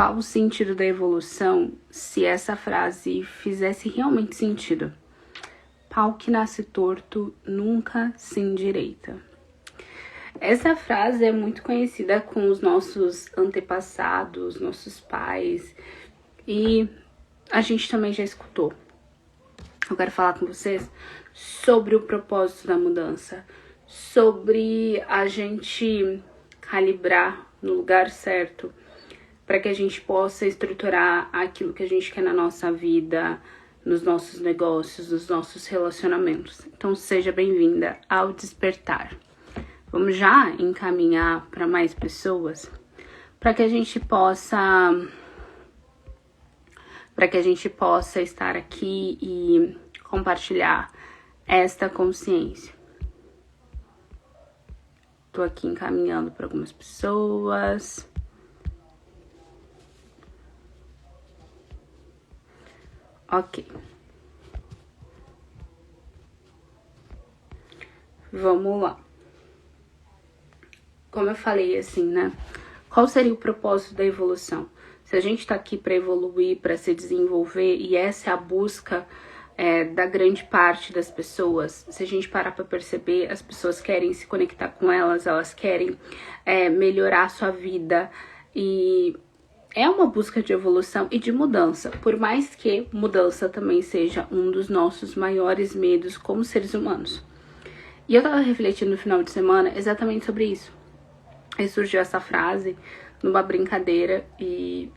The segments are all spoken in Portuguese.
qual o sentido da evolução se essa frase fizesse realmente sentido? Pau que nasce torto nunca se endireita. Essa frase é muito conhecida com os nossos antepassados, nossos pais, e a gente também já escutou. Eu quero falar com vocês sobre o propósito da mudança, sobre a gente calibrar no lugar certo para que a gente possa estruturar aquilo que a gente quer na nossa vida, nos nossos negócios, nos nossos relacionamentos. Então seja bem-vinda ao Despertar. Vamos já encaminhar para mais pessoas para que a gente possa estar aqui e compartilhar esta consciência. Tô aqui encaminhando para algumas pessoas. Ok. Vamos lá. Como eu falei assim, né? Qual seria o propósito da evolução? Se a gente tá aqui para evoluir, para se desenvolver, e essa é a busca da grande parte das pessoas, se a gente parar para perceber, as pessoas querem se conectar com elas querem melhorar a sua vida, e é uma busca de evolução e de mudança, por mais que mudança também seja um dos nossos maiores medos como seres humanos. E eu tava refletindo no final de semana exatamente sobre isso. Aí surgiu essa frase numa brincadeira e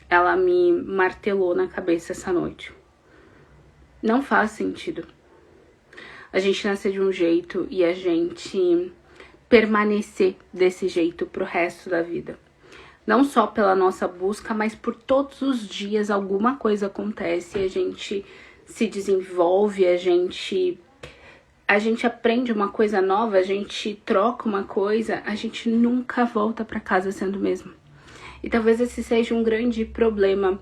ela me martelou na cabeça essa noite. Não faz sentido a gente nascer de um jeito e a gente permanecer desse jeito pro resto da vida. Não só pela nossa busca, mas por todos os dias alguma coisa acontece, a gente se desenvolve, a gente aprende uma coisa nova, a gente troca uma coisa, a gente nunca volta para casa sendo o mesmo. E talvez esse seja um grande problema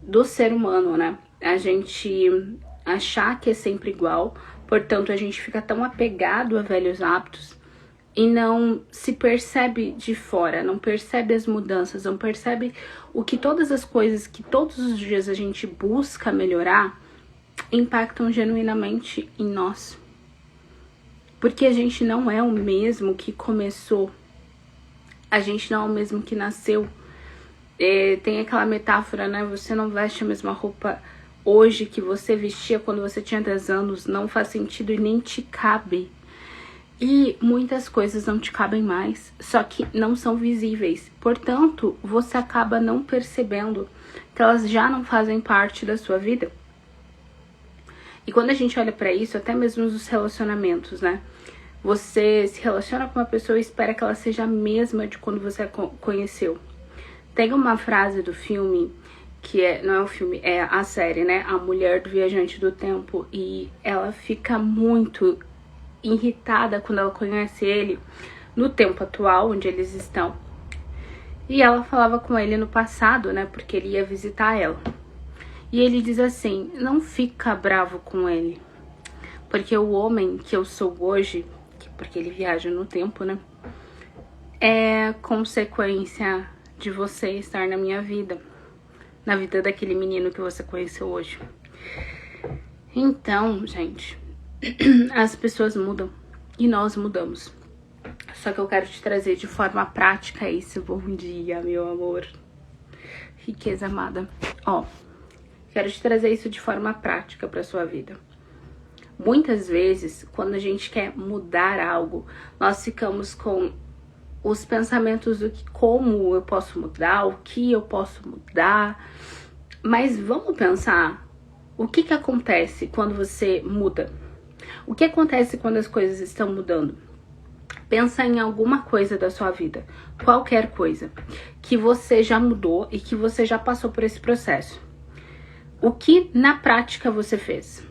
do ser humano, né? A gente achar que é sempre igual, portanto a gente fica tão apegado a velhos hábitos e não se percebe de fora, não percebe as mudanças, não percebe o que todas as coisas que todos os dias a gente busca melhorar impactam genuinamente em nós. Porque a gente não é o mesmo que começou, a gente não é o mesmo que nasceu. Tem aquela metáfora, né? Você não veste a mesma roupa hoje que você vestia quando você tinha 10 anos, não faz sentido e nem te cabe. E muitas coisas não te cabem mais, só que não são visíveis. Portanto, você acaba não percebendo que elas já não fazem parte da sua vida. E quando a gente olha pra isso, até mesmo nos relacionamentos, né? Você se relaciona com uma pessoa e espera que ela seja a mesma de quando você a conheceu. Tem uma frase do filme, não é um filme, é a série, né? A Mulher do Viajante do Tempo. E ela fica muito irritada quando ela conhece ele no tempo atual, onde eles estão. E ela falava com ele no passado, né? Porque ele ia visitar ela. E ele diz assim, não fica bravo com ele. Porque o homem que eu sou hoje, porque ele viaja no tempo, né? É consequência de você estar na minha vida. Na vida daquele menino que você conheceu hoje. Então, gente, as pessoas mudam e nós mudamos. Só que eu quero te trazer de forma prática isso. Bom dia, meu amor. Riqueza amada. Ó, quero te trazer isso de forma prática para sua vida. Muitas vezes, quando a gente quer mudar algo, nós ficamos com os pensamentos do que, como eu posso mudar, o que eu posso mudar. Mas vamos pensar o que acontece quando você muda. O que acontece quando as coisas estão mudando? Pensa em alguma coisa da sua vida, qualquer coisa, que você já mudou e que você já passou por esse processo. O que na prática você fez?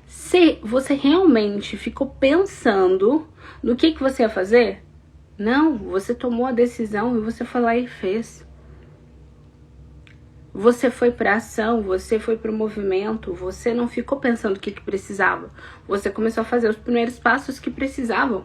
Se você realmente ficou pensando no que você ia fazer, não, você tomou a decisão e você foi lá e fez. Você foi para ação, você foi para o movimento, você não ficou pensando o que precisava. Você começou a fazer os primeiros passos que precisavam.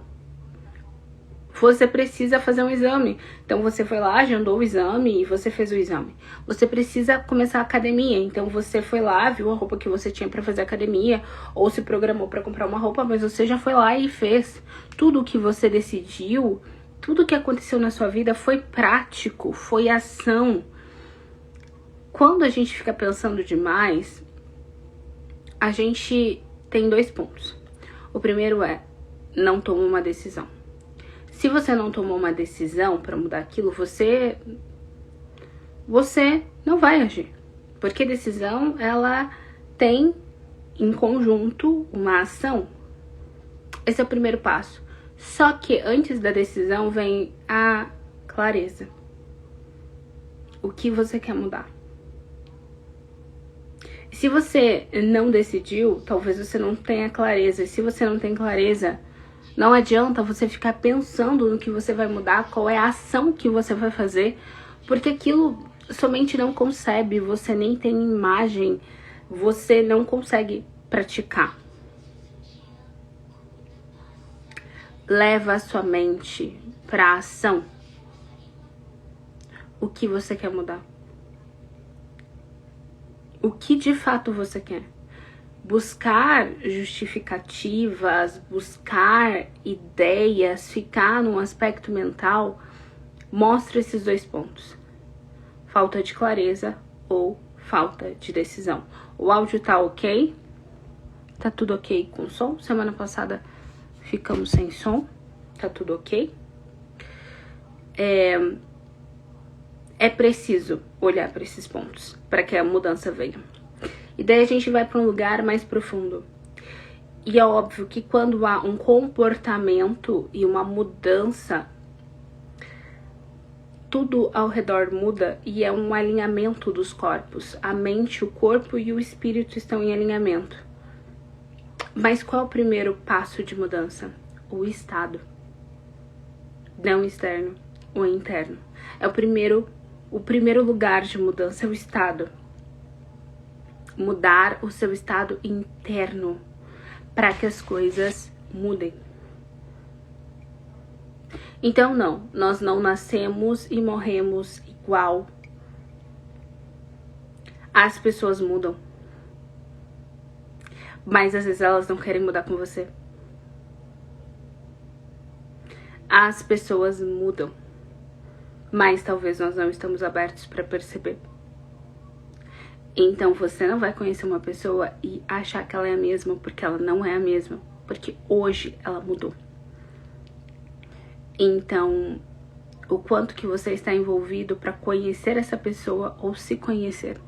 você precisa fazer um exame. Então você foi lá, agendou o exame e você fez o exame. Você precisa começar a academia. Então você foi lá, viu a roupa que você tinha pra fazer academia, ou se programou pra comprar uma roupa, mas você já foi lá e fez. Tudo o que você decidiu, tudo que aconteceu na sua vida foi prático, foi ação. Quando a gente fica pensando demais, a gente tem 2 pontos. O primeiro é, não toma uma decisão. Se você não tomou uma decisão para mudar aquilo, você não vai agir. Porque decisão, ela tem em conjunto uma ação. Esse é o primeiro passo. Só que antes da decisão vem a clareza. O que você quer mudar? Se você não decidiu, talvez você não tenha clareza. E se você não tem clareza, não adianta você ficar pensando no que você vai mudar, qual é a ação que você vai fazer, porque aquilo sua mente não concebe, você nem tem imagem, você não consegue praticar. Leva a sua mente para a ação. O que você quer mudar? O que de fato você quer? Buscar justificativas, buscar ideias, ficar num aspecto mental, mostra esses 2 pontos. Falta de clareza ou falta de decisão. O áudio tá ok? Tá tudo ok com som? Semana passada ficamos sem som. Tá tudo ok? É preciso olhar para esses pontos para que a mudança venha. E daí a gente vai para um lugar mais profundo. E é óbvio que quando há um comportamento e uma mudança, tudo ao redor muda e é um alinhamento dos corpos. A mente, o corpo e o espírito estão em alinhamento. Mas qual é o primeiro passo de mudança? O estado. Não externo, o interno. O primeiro lugar de mudança é o estado. Mudar o seu estado interno para que as coisas mudem. Então não, nós não nascemos e morremos igual. As pessoas mudam. Mas às vezes elas não querem mudar com você. As pessoas mudam. Mas talvez nós não estamos abertos para perceber. Então você não vai conhecer uma pessoa e achar que ela é a mesma, porque ela não é a mesma, porque hoje ela mudou. Então, o quanto que você está envolvido para conhecer essa pessoa ou se conhecer.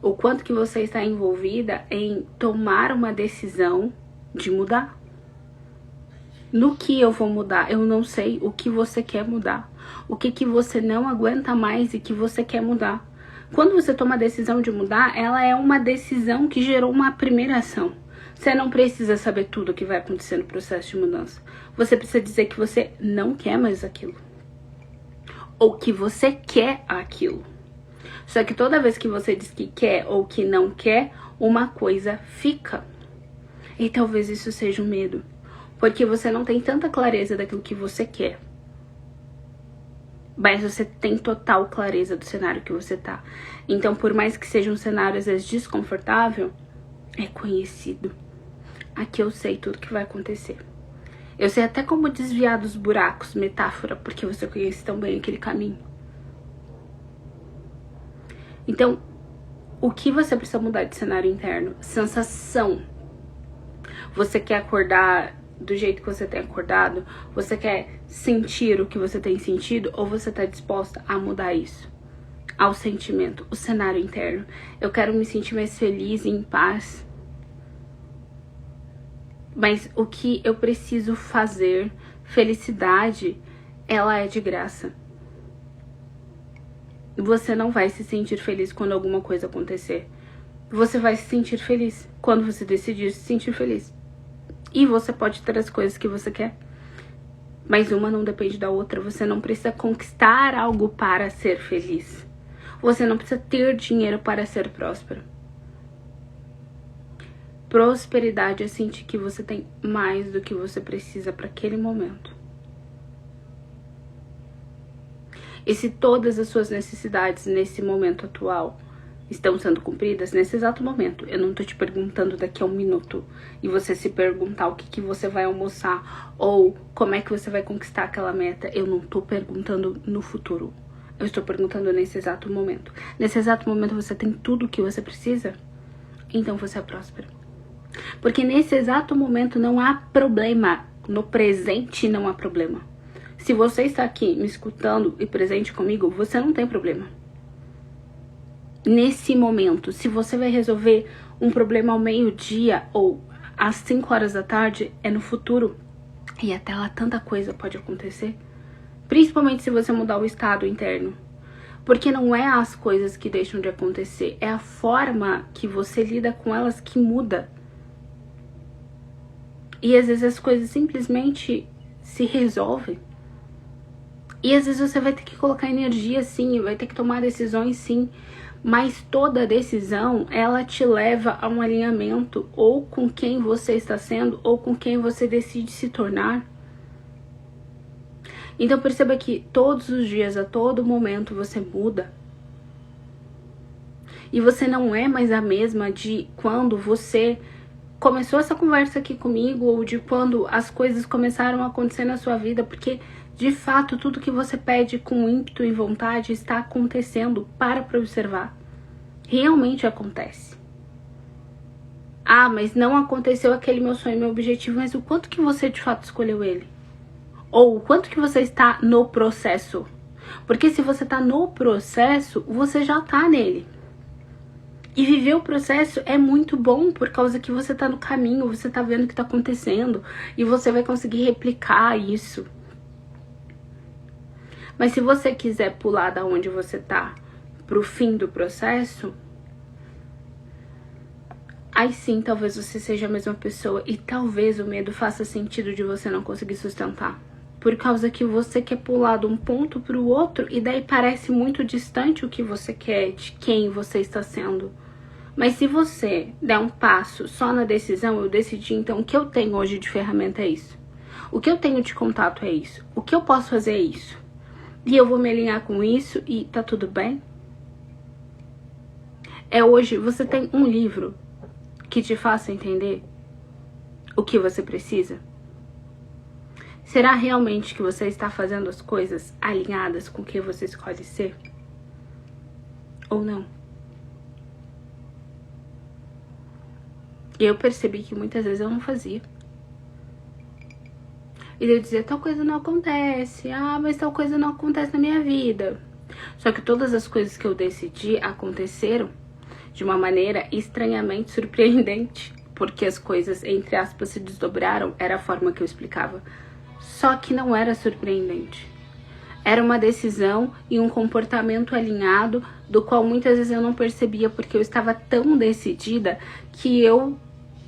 O quanto que você está envolvida em tomar uma decisão de mudar. No que eu vou mudar? Eu não sei o que você quer mudar. O que você não aguenta mais e que você quer mudar. Quando você toma a decisão de mudar, ela é uma decisão que gerou uma primeira ação. Você não precisa saber tudo o que vai acontecer no processo de mudança. Você precisa dizer que você não quer mais aquilo. Ou que você quer aquilo. Só que toda vez que você diz que quer ou que não quer, uma coisa fica. E talvez isso seja um medo. Porque você não tem tanta clareza daquilo que você quer. Mas você tem total clareza do cenário que você tá. Então, por mais que seja um cenário às vezes desconfortável, é conhecido. Aqui eu sei tudo que vai acontecer. Eu sei até como desviar dos buracos, metáfora, porque você conhece tão bem aquele caminho. Então, o que você precisa mudar de cenário interno? Sensação. Você quer acordar do jeito que você tem acordado? Você quer sentir o que você tem sentido? Ou você está disposta a mudar isso? Ao sentimento, o cenário interno. Eu quero me sentir mais feliz e em paz. Mas o que eu preciso fazer? Felicidade, ela é de graça. Você não vai se sentir feliz quando alguma coisa acontecer. Você vai se sentir feliz quando você decidir se sentir feliz. E você pode ter as coisas que você quer. Mas uma não depende da outra. Você não precisa conquistar algo para ser feliz. Você não precisa ter dinheiro para ser próspero. Prosperidade é sentir que você tem mais do que você precisa para aquele momento. E se todas as suas necessidades nesse momento atual estão sendo cumpridas nesse exato momento, eu não tô te perguntando daqui a 1 minuto e você se perguntar o que você vai almoçar ou como é que você vai conquistar aquela meta, eu não tô perguntando no futuro, eu estou perguntando nesse exato momento. Nesse exato momento você tem tudo o que você precisa? Então você é próspero. Porque nesse exato momento não há problema, no presente não há problema. Se você está aqui me escutando e presente comigo, você não tem problema. Nesse momento, se você vai resolver um problema ao meio-dia ou às 5 horas da tarde, é no futuro. E até lá tanta coisa pode acontecer. Principalmente se você mudar o estado interno. Porque não é as coisas que deixam de acontecer, é a forma que você lida com elas que muda. E às vezes as coisas simplesmente se resolvem. E às vezes você vai ter que colocar energia sim, vai ter que tomar decisões sim. Mas toda decisão, ela te leva a um alinhamento ou com quem você está sendo ou com quem você decide se tornar. Então perceba que todos os dias, a todo momento, você muda. E você não é mais a mesma de quando você começou essa conversa aqui comigo ou de quando as coisas começaram a acontecer na sua vida, porque de fato tudo que você pede com ímpeto e vontade está acontecendo. Para observar. Realmente acontece. Ah, mas não aconteceu aquele meu sonho, meu objetivo, mas o quanto que você de fato escolheu ele? Ou o quanto que você está no processo? Porque se você está no processo, você já está nele. E viver o processo é muito bom por causa que você tá no caminho, você tá vendo o que tá acontecendo e você vai conseguir replicar isso. Mas se você quiser pular da onde você tá pro fim do processo, aí sim talvez você seja a mesma pessoa e talvez o medo faça sentido de você não conseguir sustentar. Por causa que você quer pular de um ponto pro outro e daí parece muito distante o que você quer, de quem você está sendo. Mas se você der um passo só na decisão, eu decidi, então o que eu tenho hoje de ferramenta é isso. O que eu tenho de contato é isso. O que eu posso fazer é isso. E eu vou me alinhar com isso e tá tudo bem? É hoje, você tem um livro que te faça entender o que você precisa? Será realmente que você está fazendo as coisas alinhadas com o que você escolhe ser? Ou não? E eu percebi que muitas vezes eu não fazia. E eu dizia, tal coisa não acontece. Ah, mas tal coisa não acontece na minha vida. Só que todas as coisas que eu decidi aconteceram de uma maneira estranhamente surpreendente. Porque as coisas, entre aspas, se desdobraram. Era a forma que eu explicava. Só que não era surpreendente. Era uma decisão e um comportamento alinhado, do qual muitas vezes eu não percebia, porque eu estava tão decidida que eu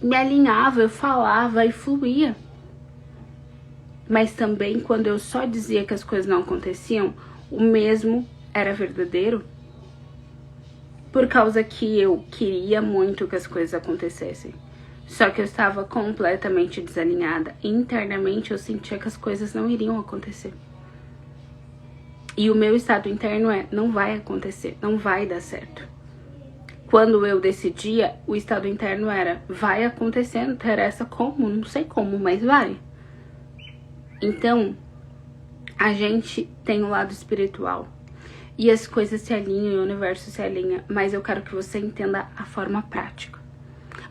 me alinhava, eu falava e fluía. Mas também quando eu só dizia que as coisas não aconteciam, o mesmo era verdadeiro. Por causa que eu queria muito que as coisas acontecessem. Só que eu estava completamente desalinhada. Internamente eu sentia que as coisas não iriam acontecer. E o meu estado interno é, não vai acontecer, não vai dar certo. Quando eu decidia, o estado interno era, vai acontecer, não interessa como, não sei como, mas vai. Então, a gente tem um lado espiritual. E as coisas se alinham, e o universo se alinha, mas eu quero que você entenda a forma prática.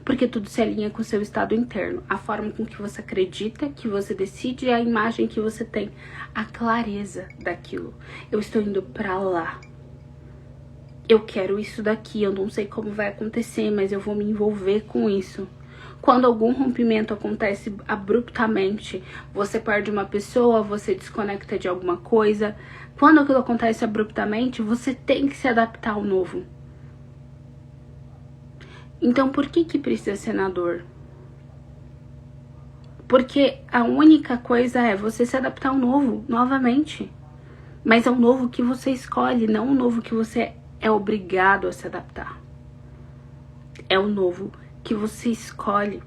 Porque tudo se alinha com o seu estado interno, a forma com que você acredita, que você decide, a imagem que você tem, a clareza daquilo. Eu estou indo pra lá. Eu quero isso daqui, eu não sei como vai acontecer, mas eu vou me envolver com isso. Quando algum rompimento acontece abruptamente, você perde uma pessoa, você desconecta de alguma coisa. Quando aquilo acontece abruptamente, você tem que se adaptar ao novo. Então, por que precisa ser na dor? Porque a única coisa é você se adaptar ao novo, novamente. Mas ao novo que você escolhe, não o novo que você é obrigado a se adaptar. É o novo que você escolhe.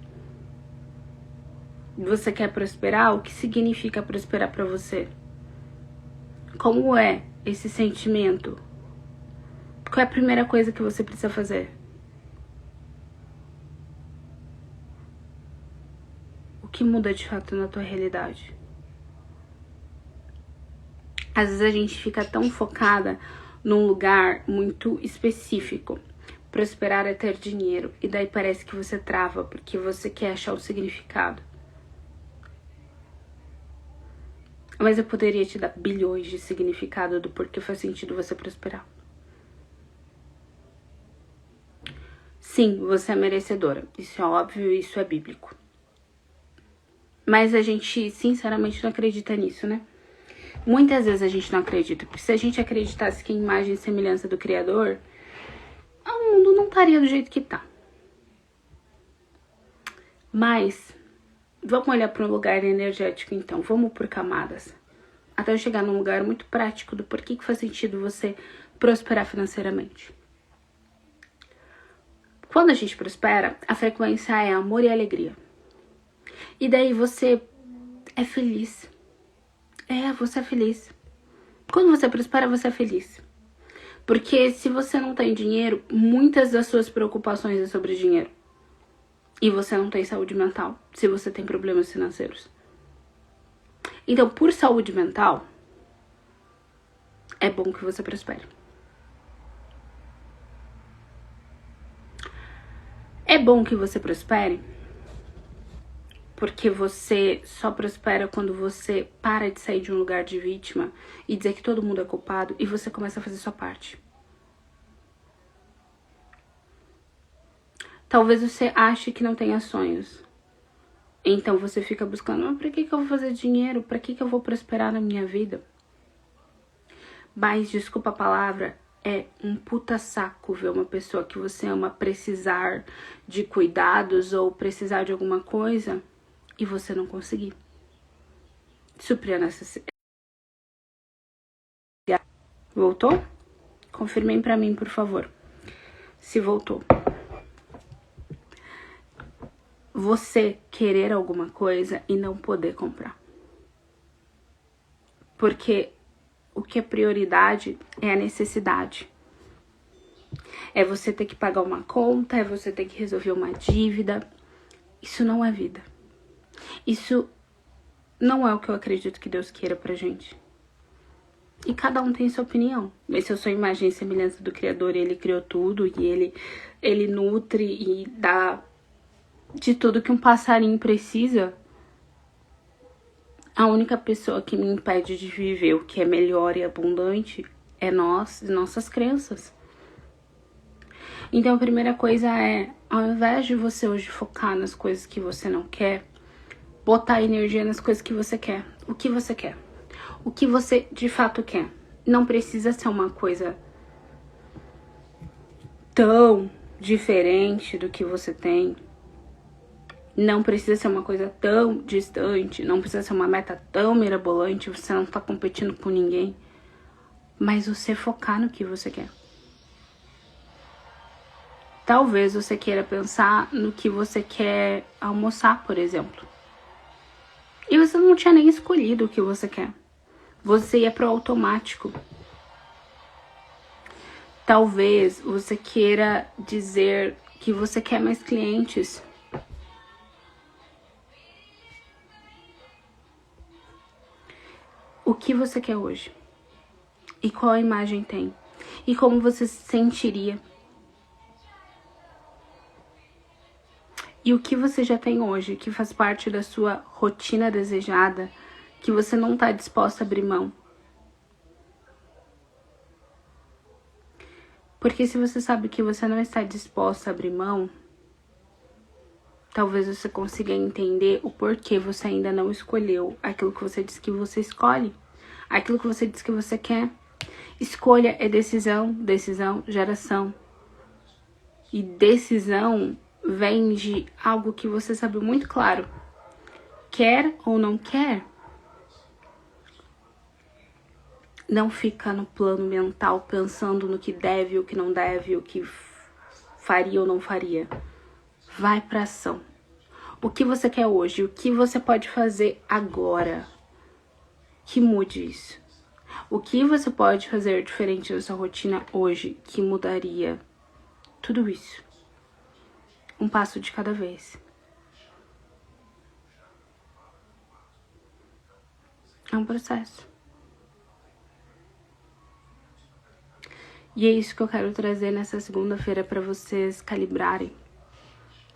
Você quer prosperar? O que significa prosperar para você? Como é esse sentimento, qual é a primeira coisa que você precisa fazer? O que muda de fato na tua realidade? Às vezes a gente fica tão focada num lugar muito específico. Prosperar é ter dinheiro. E daí parece que você trava porque você quer achar o significado. Mas eu poderia te dar bilhões de significado do porquê faz sentido você prosperar. Sim, você é merecedora. Isso é óbvio, isso é bíblico. Mas a gente, sinceramente, não acredita nisso, né? Muitas vezes a gente não acredita. Porque se a gente acreditasse que a imagem e semelhança do Criador, o mundo não estaria do jeito que tá. Mas, vamos olhar para um lugar energético, então. Vamos por camadas. Até eu chegar num lugar muito prático do porquê que faz sentido você prosperar financeiramente. Quando a gente prospera, a frequência é amor e alegria. E daí você é feliz. Você é feliz. Quando você prospera, você é feliz. Porque se você não tem dinheiro, muitas das suas preocupações é sobre dinheiro. E você não tem saúde mental, se você tem problemas financeiros. Então, por saúde mental, é bom que você prospere. É bom que você prospere, porque você só prospera quando você para de sair de um lugar de vítima e dizer que todo mundo é culpado e você começa a fazer sua parte. Talvez você ache que não tenha sonhos. Então você fica buscando, mas pra que eu vou fazer dinheiro? Pra que eu vou prosperar na minha vida? Mas, desculpa a palavra, é um puta saco ver uma pessoa que você ama precisar de cuidados ou precisar de alguma coisa e você não conseguir suprir a necessidade. Voltou? Confirmem pra mim, por favor, se voltou. Você querer alguma coisa e não poder comprar. Porque o que é prioridade é a necessidade. É você ter que pagar uma conta, é você ter que resolver uma dívida. Isso não é vida. Isso não é o que eu acredito que Deus queira pra gente. E cada um tem sua opinião. Mas se eu sou imagem e semelhança do Criador, Ele criou tudo e Ele nutre e dá de tudo que um passarinho precisa, a única pessoa que me impede de viver o que é melhor e abundante é nós e nossas crenças. Então a primeira coisa é, ao invés de você hoje focar nas coisas que você não quer, botar energia nas coisas que você quer. O que você quer? O que você de fato quer? Não precisa ser uma coisa tão diferente do que você tem. Não precisa ser uma coisa tão distante, não precisa ser uma meta tão mirabolante, você não tá competindo com ninguém. Mas você focar no que você quer. Talvez você queira pensar no que você quer almoçar, por exemplo. E você não tinha nem escolhido o que você quer. Você ia pro automático. Talvez você queira dizer que você quer mais clientes. O que você quer hoje? E qual imagem tem? E como você se sentiria? E o que você já tem hoje, que faz parte da sua rotina desejada, que você não está disposta a abrir mão? Porque se você sabe que você não está disposta a abrir mão, talvez você consiga entender o porquê você ainda não escolheu aquilo que você diz que você escolhe, aquilo que você diz que você quer. Escolha é decisão, decisão, geração. E decisão vem de algo que você sabe muito claro. Quer ou não quer? Não fica no plano mental pensando no que deve, o que não deve, o que faria ou não faria. Vai pra ação. O que você quer hoje? O que você pode fazer agora que mude isso? O que você pode fazer diferente na sua rotina hoje que mudaria tudo isso? Um passo de cada vez. É um processo. E é isso que eu quero trazer nessa segunda-feira para vocês calibrarem.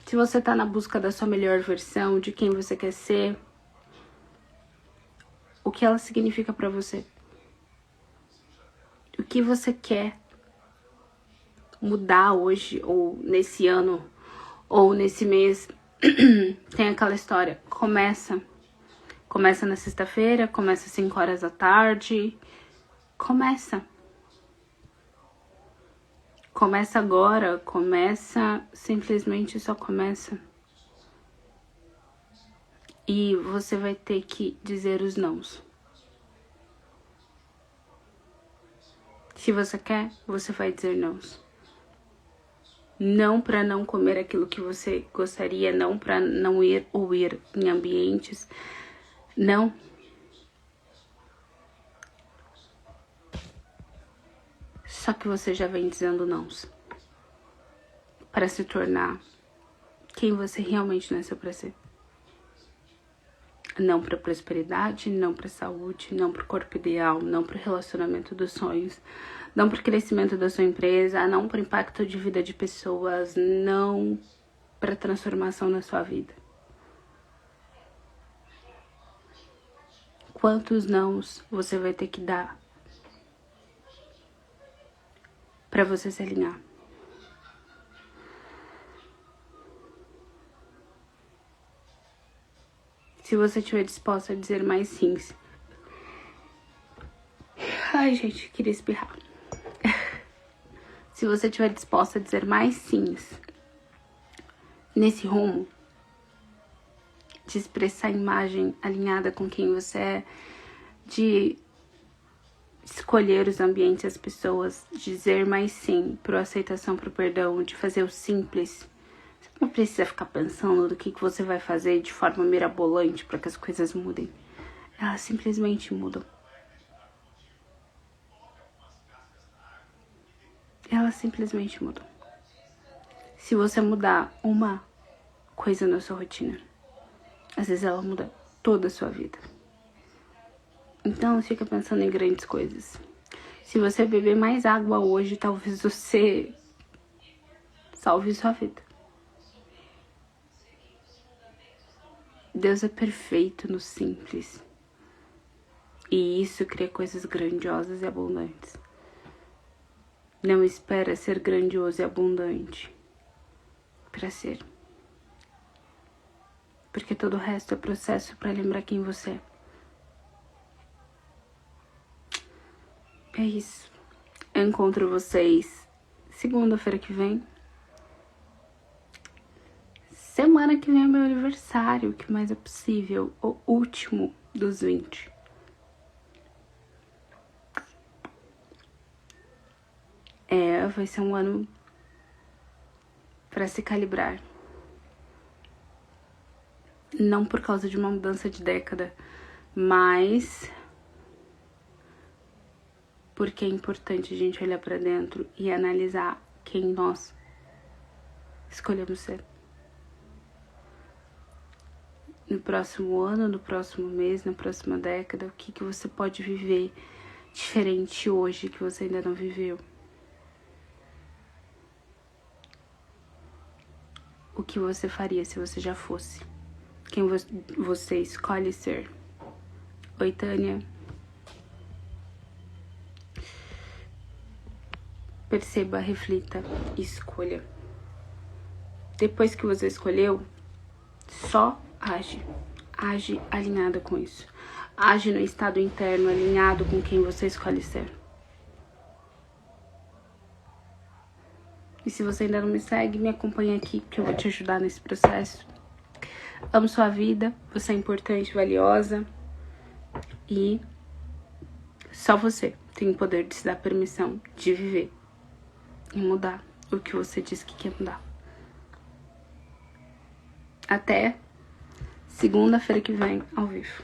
Se você tá na busca da sua melhor versão, de quem você quer ser, o que ela significa para você? O que você quer mudar hoje, ou nesse ano, ou nesse mês? Tem aquela história, começa na sexta-feira, começa às 5 horas da tarde, começa agora, simplesmente só começa. E você vai ter que dizer os nãos. Se você quer, você vai dizer nãos. Não para não comer aquilo que você gostaria, não para não ir ou ir em ambientes. Não. Só que você já vem dizendo nãos. Para se tornar quem você realmente nasceu para ser. Não para prosperidade, não para saúde, não para o corpo ideal, não para o relacionamento dos sonhos, não para o crescimento da sua empresa, não para o impacto de vida de pessoas, não para a transformação na sua vida. Quantos nãos você vai ter que dar para você se alinhar? Se você estiver disposta a dizer mais sims. Ai, gente, queria espirrar. Se você estiver disposta a dizer mais sims nesse rumo de expressar a imagem alinhada com quem você é, de escolher os ambientes e as pessoas, dizer mais sim pro aceitação, pro perdão, de fazer o simples. Você não precisa ficar pensando do que você vai fazer de forma mirabolante para que as coisas mudem. Elas simplesmente mudam. Elas simplesmente mudam. Se você mudar uma coisa na sua rotina, às vezes ela muda toda a sua vida. Então não fica pensando em grandes coisas. Se você beber mais água hoje, talvez você salve sua vida. Deus é perfeito no simples. E isso cria coisas grandiosas e abundantes. Não espera ser grandioso e abundante para ser. Porque todo o resto é processo para lembrar quem você é. É isso. Eu encontro vocês segunda-feira que vem. Semana que vem é meu aniversário, o que mais é possível. O último dos 20. Vai ser um ano para se calibrar. Não por causa de uma mudança de década, mas porque é importante a gente olhar para dentro e analisar quem nós escolhemos ser. No próximo ano, no próximo mês, na próxima década, o que você pode viver diferente hoje que você ainda não viveu? O que você faria se você já fosse? Quem você escolhe ser? Oi, Tânia. Perceba, reflita, escolha. Depois que você escolheu, só age. Age alinhada com isso. Age no estado interno, alinhado com quem você escolhe ser. E se você ainda não me segue, me acompanha aqui, que eu vou te ajudar nesse processo. Amo sua vida, você é importante, valiosa. E só você tem o poder de se dar permissão de viver e mudar o que você diz que quer mudar. Até segunda-feira que vem, ao vivo.